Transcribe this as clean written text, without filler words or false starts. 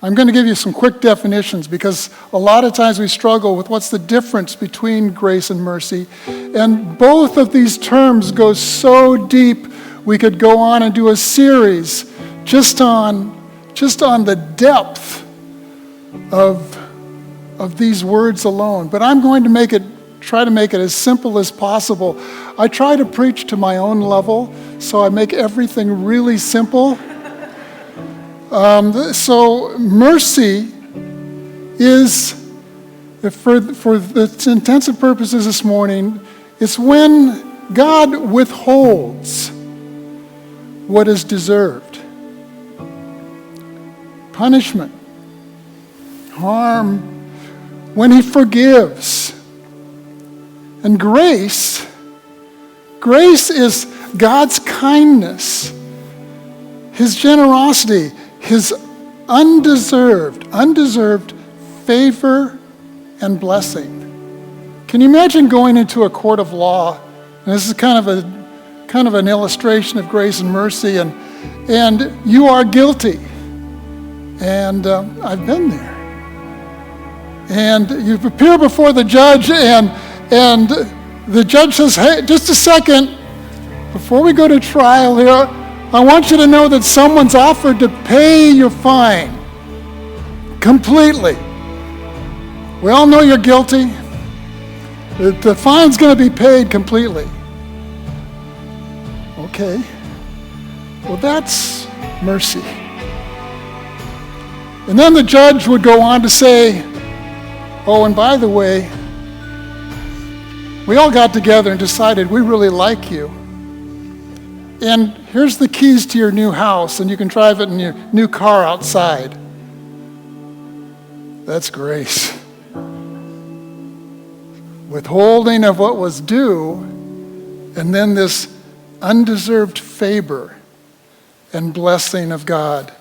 I'm going to give you some quick definitions because a lot of times we struggle with what's the difference between grace and mercy. And both of these terms go so deep, we could go on and do a series just on the depth of these words alone. But I'm going to try to make it as simple as possible. I try to preach to my own level, so I make everything really simple. So mercy is, for the intensive purposes this morning, it's when God withholds what is deserved. Punishment, harm, when he forgives. And grace is God's kindness, his generosity, his undeserved favor and blessing. Can you imagine going into a court of law? And this is kind of an illustration of grace and mercy, and you are guilty. And I've been there. And you appear before the judge, and the judge says, "Hey, just a second, before we go to trial here, I want you to know that someone's offered to pay your fine completely. We all know you're guilty. The fine's going to be paid completely." Okay. Well, that's mercy. And then the judge would go on to say, "Oh, and by the way, we all got together and decided we really like you. And here's the keys to your new house, and you can drive it in your new car outside." That's grace. Withholding of what was due, and then this undeserved favor and blessing of God.